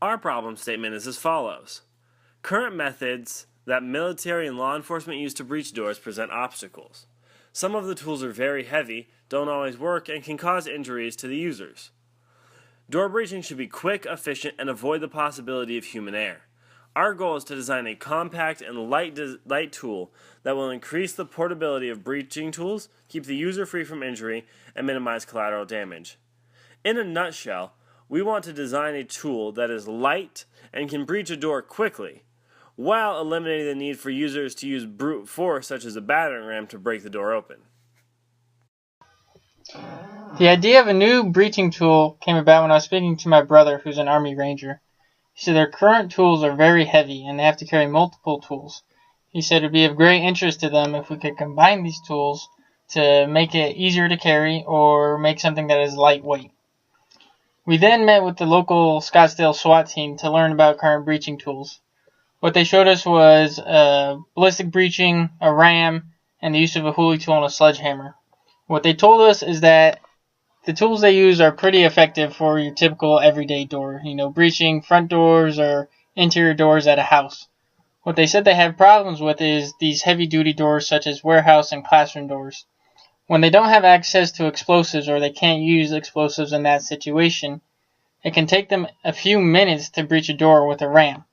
Our problem statement is as follows. Current methods that military and law enforcement use to breach doors present obstacles. Some of the tools are very heavy, don't always work, and can cause injuries to the users. Door breaching should be quick, efficient, and avoid the possibility of human error. Our goal is to design a compact and light tool that will increase the portability of breaching tools, keep the user free from injury, and minimize collateral damage. In a nutshell, we want to design a tool that is light and can breach a door quickly, while eliminating the need for users to use brute force such as a battering ram to break the door open. The idea of a new breaching tool came about when I was speaking to my brother, who's an Army Ranger. He said their current tools are very heavy and they have to carry multiple tools. He said it would be of great interest to them if we could combine these tools to make it easier to carry or make something that is lightweight. We then met with the local Scottsdale SWAT team to learn about current breaching tools. What they showed us was ballistic breaching, a ram, and the use of a hoolie tool and a sledgehammer. What they told us is that the tools they use are pretty effective for your typical everyday door, breaching front doors or interior doors at a house. What they said they have problems with is these heavy-duty doors such as warehouse and classroom doors. When they don't have access to explosives or they can't use explosives in that situation, it can take them a few minutes to breach a door with a ram.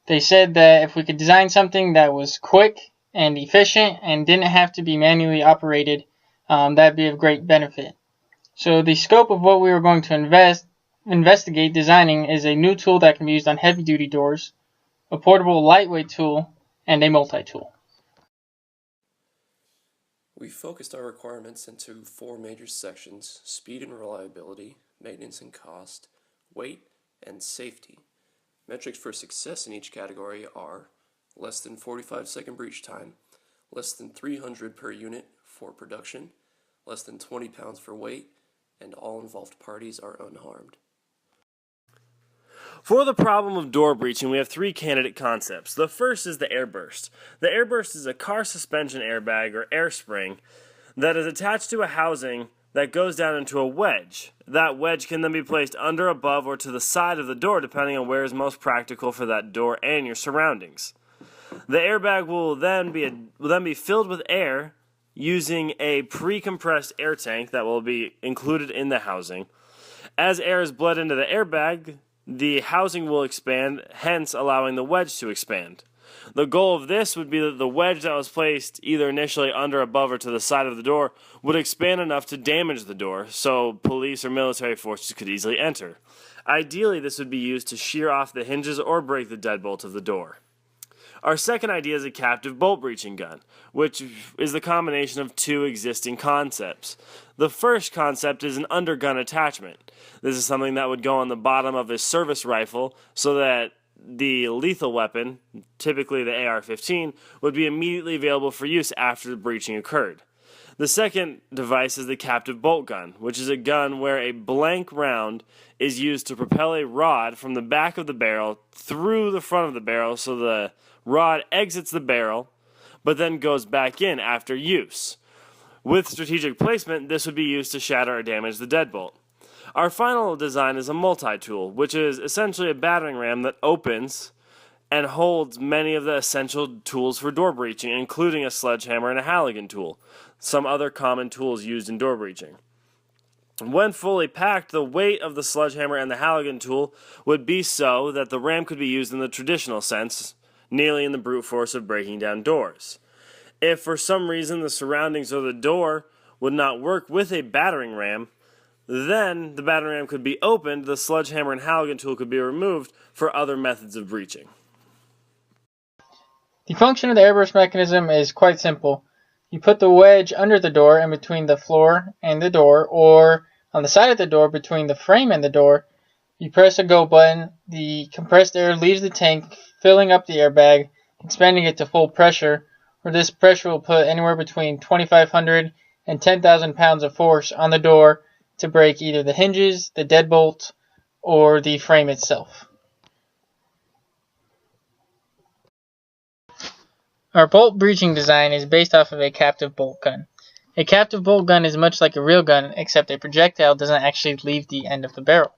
They said that if we could design something that was quick and efficient and didn't have to be manually operated, that'd be of great benefit. So the scope of what we were going to investigate designing is a new tool that can be used on heavy-duty doors, a portable lightweight tool, and a multi-tool. We focused our requirements into 4 major sections: speed and reliability, maintenance and cost, weight, and safety. Metrics for success in each category are less than 45-second breach time, less than 300 per unit for production, less than 20 pounds for weight, and all involved parties are unharmed. For the problem of door breaching, we have 3 candidate concepts. The first is the Airburst. The Airburst is a car suspension airbag or air spring that is attached to a housing that goes down into a wedge. That wedge can then be placed under, above, or to the side of the door depending on where is most practical for that door and your surroundings. The airbag will then be filled with air using a pre-compressed air tank that will be included in the housing. As air is bled into the airbag, the housing will expand, hence allowing the wedge to expand. The goal of this would be that the wedge that was placed either initially under, above, or to the side of the door would expand enough to damage the door so police or military forces could easily enter. Ideally, this would be used to shear off the hinges or break the deadbolt of the door. Our second idea is a captive bolt breaching gun, which is the combination of 2 existing concepts. The first concept is an undergun attachment. This is something that would go on the bottom of a service rifle so that the lethal weapon, typically the AR-15, would be immediately available for use after the breaching occurred. The second device is the captive bolt gun, which is a gun where a blank round is used to propel a rod from the back of the barrel through the front of the barrel so the rod exits the barrel, but then goes back in after use. With strategic placement, this would be used to shatter or damage the deadbolt. Our final design is a multi-tool, which is essentially a battering ram that opens and holds many of the essential tools for door breaching, including a sledgehammer and a Halligan tool, some other common tools used in door breaching. When fully packed, the weight of the sledgehammer and the Halligan tool would be so that the ram could be used in the traditional sense, nearly in the brute force of breaking down doors. If for some reason the surroundings of the door would not work with a battering ram, then the battering ram could be opened, the sledgehammer and Halligan tool could be removed for other methods of breaching. The function of the airburst mechanism is quite simple. You put the wedge under the door in between the floor and the door, or on the side of the door between the frame and the door. You press a go button, the compressed air leaves the tank, filling up the airbag, expanding it to full pressure, where this pressure will put anywhere between 2,500 and 10,000 pounds of force on the door to break either the hinges, the deadbolt, or the frame itself. Our bolt breaching design is based off of a captive bolt gun. A captive bolt gun is much like a real gun, except a projectile doesn't actually leave the end of the barrel.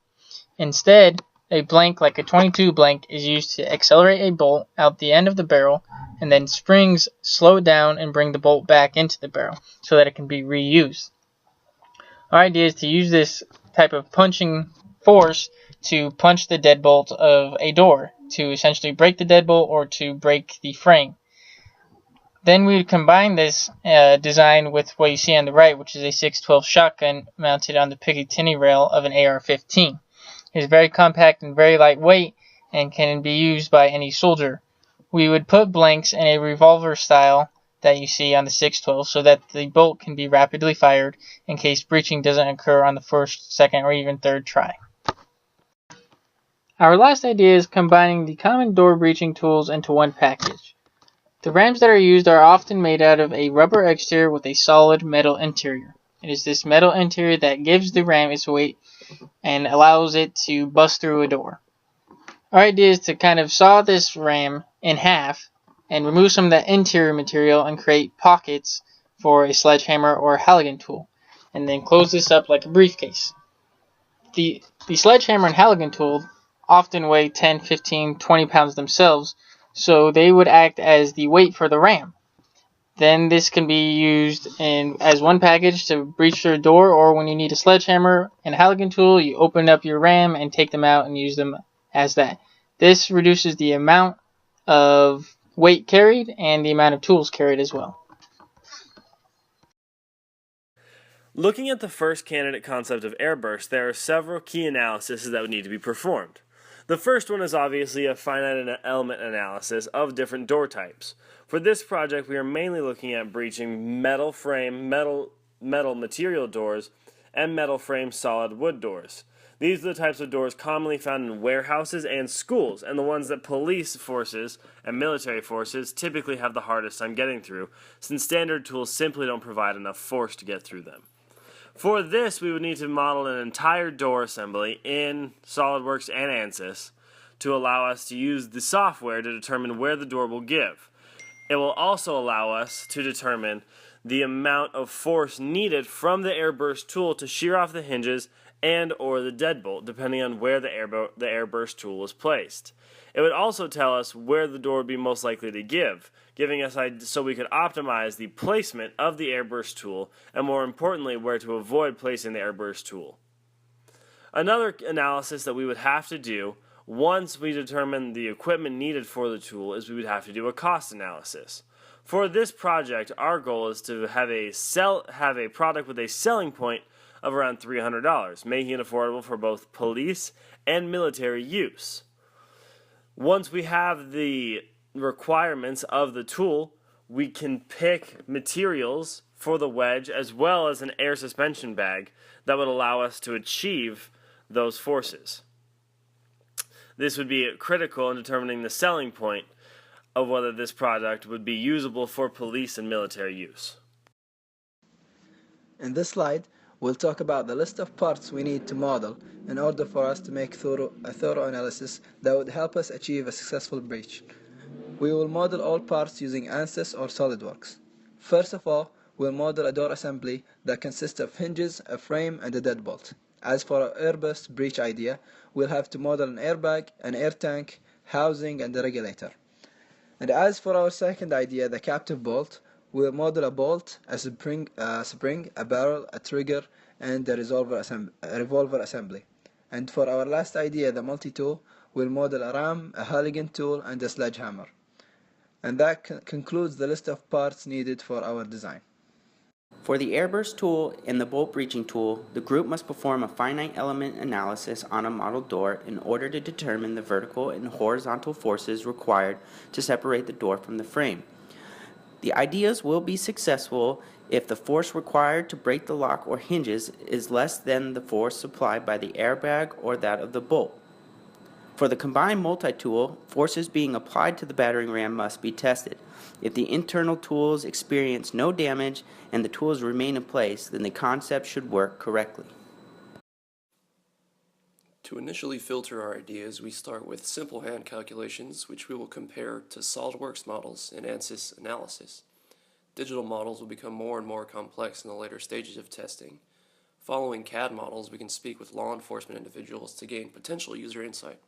Instead, A blank, like a 22 blank, is used to accelerate a bolt out the end of the barrel, and then springs slow it down and bring the bolt back into the barrel so that it can be reused. Our idea is to use this type of punching force to punch the deadbolt of a door, to essentially break the deadbolt or to break the frame. Then we would combine this design with what you see on the right, which is a 612 shotgun mounted on the Picatinny rail of an AR-15. It is very compact and very lightweight and can be used by any soldier. We would put blanks in a revolver style that you see on the 612 so that the bolt can be rapidly fired in case breaching doesn't occur on the first, second, or even third try. Our last idea is combining the common door breaching tools into one package. The rams that are used are often made out of a rubber exterior with a solid metal interior. It is this metal interior that gives the ram its weight and allows it to bust through a door. Our idea is to kind of saw this ram in half and remove some of that interior material and create pockets for a sledgehammer or a Halligan tool, and then close this up like a briefcase. The sledgehammer and Halligan tool often weigh 10, 15, 20 pounds themselves, so they would act as the weight for the ram. Then this can be used as one package to breach your door, or when you need a sledgehammer and a Halligan tool, you open up your ram and take them out and use them as that. This reduces the amount of weight carried and the amount of tools carried as well. Looking at the first candidate concept of Airburst, there are several key analyses that would need to be performed. The first one is obviously a finite element analysis of different door types. For this project, we are mainly looking at breaching metal frame, metal material doors, and metal frame solid wood doors. These are the types of doors commonly found in warehouses and schools, and the ones that police forces and military forces typically have the hardest time getting through, since standard tools simply don't provide enough force to get through them. For this, we would need to model an entire door assembly in SOLIDWORKS and ANSYS to allow us to use the software to determine where the door will give. It will also allow us to determine the amount of force needed from the Airburst tool to shear off the hinges and or the deadbolt, depending on where the Airburst tool is placed. It would also tell us where the door would be most likely to give, giving us so we could optimize the placement of the Airburst tool, and more importantly, where to avoid placing the Airburst tool. Another analysis that we would have to do once we determine the equipment needed for the tool is we would have to do a cost analysis. For this project, our goal is to have a product with a selling point of around $300, making it affordable for both police and military use. Once we have the requirements of the tool, we can pick materials for the wedge as well as an air suspension bag that would allow us to achieve those forces. This would be critical in determining the selling point of whether this product would be usable for police and military use. In this slide, we'll talk about the list of parts we need to model in order for us to make a thorough analysis that would help us achieve a successful breach. We will model all parts using ANSYS or SOLIDWORKS. First of all, we'll model a door assembly that consists of hinges, a frame, and a deadbolt. As for our Airburst breach idea, we'll have to model an airbag, an air tank, housing, and a regulator. And as for our second idea, the captive bolt, we'll model a bolt, a spring, a barrel, a trigger, and a revolver assembly. And for our last idea, the multi-tool, we'll model a ram, a Halligan tool, and a sledgehammer. And that concludes the list of parts needed for our design. For the Airburst tool and the bolt breaching tool, the group must perform a finite element analysis on a model door in order to determine the vertical and horizontal forces required to separate the door from the frame. The ideas will be successful if the force required to break the lock or hinges is less than the force supplied by the airbag or that of the bolt. For the combined multi-tool, forces being applied to the battering ram must be tested. If the internal tools experience no damage and the tools remain in place, then the concept should work correctly. To initially filter our ideas, we start with simple hand calculations, which we will compare to SOLIDWORKS models and ANSYS analysis. Digital models will become more and more complex in the later stages of testing. Following CAD models, we can speak with law enforcement individuals to gain potential user insight.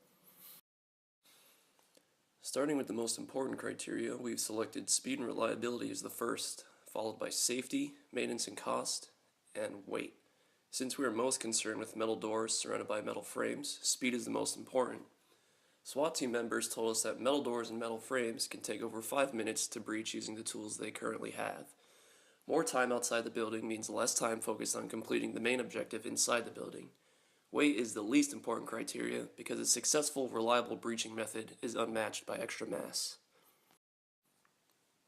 Starting with the most important criteria, we've selected speed and reliability as the first, followed by safety, maintenance and cost, and weight. Since we are most concerned with metal doors surrounded by metal frames, speed is the most important. SWAT team members told us that metal doors and metal frames can take over 5 minutes to breach using the tools they currently have. More time outside the building means less time focused on completing the main objective inside the building. Weight is the least important criteria because a successful, reliable breaching method is unmatched by extra mass.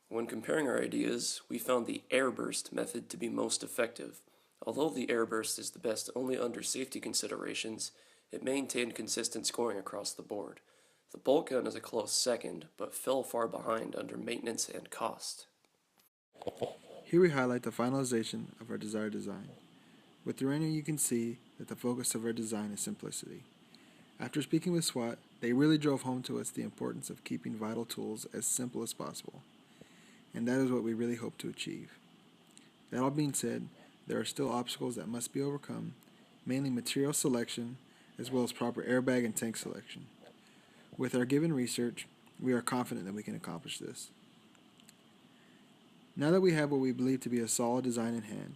When comparing our ideas, we found the Airburst method to be most effective. Although the Airburst is the best only under safety considerations, it maintained consistent scoring across the board. The bolt gun is a close second, but fell far behind under maintenance and cost. Here we highlight the finalization of our desired design. With the render, you can see that the focus of our design is simplicity. After speaking with SWAT, they really drove home to us the importance of keeping vital tools as simple as possible. And that is what we really hope to achieve. That all being said, there are still obstacles that must be overcome, mainly material selection, as well as proper airbag and tank selection. With our given research, we are confident that we can accomplish this. Now that we have what we believe to be a solid design in hand,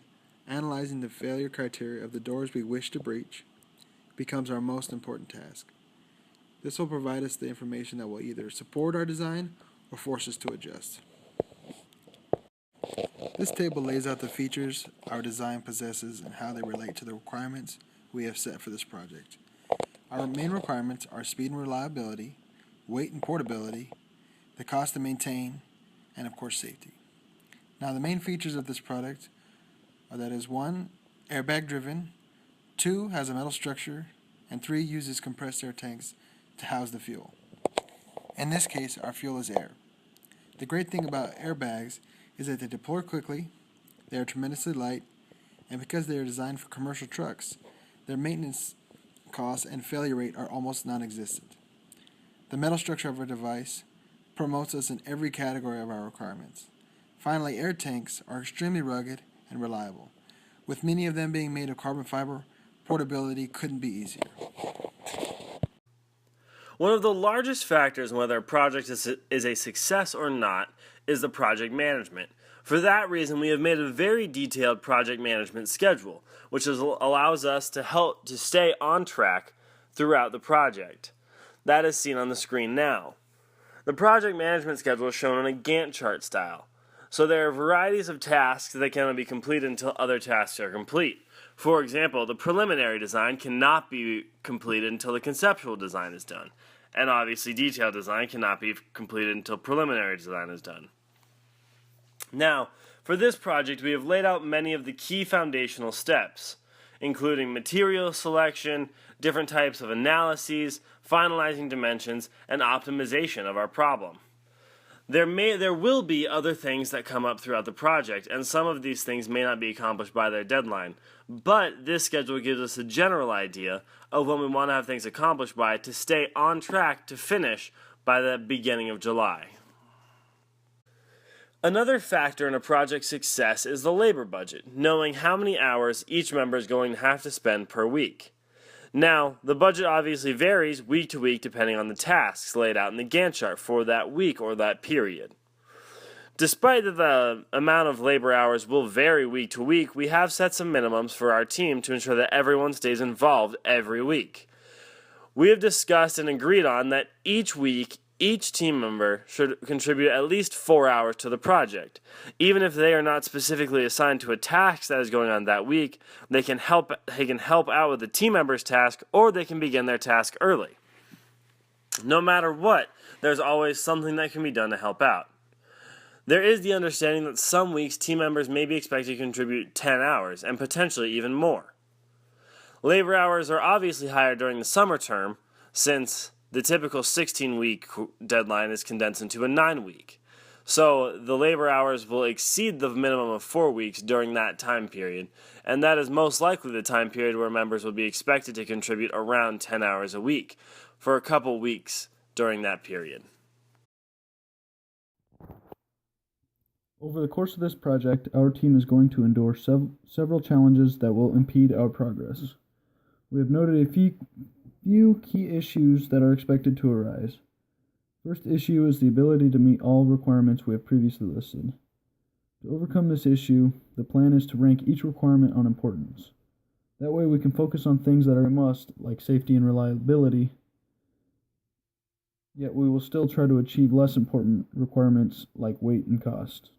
analyzing the failure criteria of the doors we wish to breach becomes our most important task. This will provide us the information that will either support our design or force us to adjust. This table lays out the features our design possesses and how they relate to the requirements we have set for this project. Our main requirements are speed and reliability, weight and portability, the cost to maintain, and of course safety. Now the main features of this product are that is 1, airbag driven, 2, has a metal structure, and 3, uses compressed air tanks to house the fuel. In this case, our fuel is air. The great thing about airbags is that they deploy quickly, they are tremendously light, and because they are designed for commercial trucks, their maintenance costs and failure rate are almost non-existent. The metal structure of our device promotes us in every category of our requirements. Finally, air tanks are extremely rugged and reliable. With many of them being made of carbon fiber, portability couldn't be easier. One of the largest factors in whether a project is a success or not is the project management. For that reason, we have made a very detailed project management schedule, which allows us to stay on track throughout the project. That is seen on the screen now. The project management schedule is shown in a Gantt chart style. So there are varieties of tasks that cannot be completed until other tasks are complete. For example, the preliminary design cannot be completed until the conceptual design is done. And obviously detailed design cannot be completed until preliminary design is done. Now, for this project, we have laid out many of the key foundational steps, including material selection, different types of analyses, finalizing dimensions, and optimization of our problem. There will be other things that come up throughout the project, and some of these things may not be accomplished by their deadline, but this schedule gives us a general idea of when we want to have things accomplished by to stay on track to finish by the beginning of July. Another factor in a project's success is the labor budget, knowing how many hours each member is going to have to spend per week. Now, the budget obviously varies week to week depending on the tasks laid out in the Gantt chart for that week or that period. Despite that the amount of labor hours will vary week to week, we have set some minimums for our team to ensure that everyone stays involved every week. We have discussed and agreed on that each week, each team member should contribute at least 4 hours to the project. Even if they are not specifically assigned to a task that is going on that week, they can help out with the team member's task, or they can begin their task early. No matter what, there's always something that can be done to help out. There is the understanding that some weeks team members may be expected to contribute 10 hours, and potentially even more. Labor hours are obviously higher during the summer term, since the typical 16-week deadline is condensed into a 9-week. So the labor hours will exceed the minimum of 4 weeks during that time period, and that is most likely the time period where members will be expected to contribute around 10 hours a week for a couple weeks during that period. Over the course of this project, our team is going to endure several challenges that will impede our progress. We have noted a few key issues that are expected to arise. First issue is the ability to meet all requirements we have previously listed. To overcome this issue, the plan is to rank each requirement on importance. That way we can focus on things that are a must, like safety and reliability, yet we will still try to achieve less important requirements like weight and cost.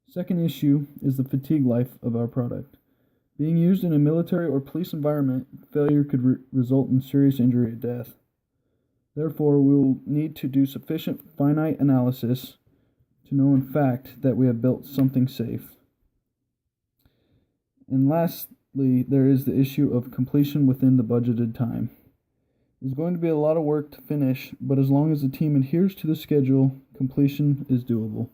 Second issue is the fatigue life of our product. Being used in a military or police environment, failure could result in serious injury or death. Therefore, we will need to do sufficient finite analysis to know in fact that we have built something safe. And lastly, there is the issue of completion within the budgeted time. It's going to be a lot of work to finish, but as long as the team adheres to the schedule, completion is doable.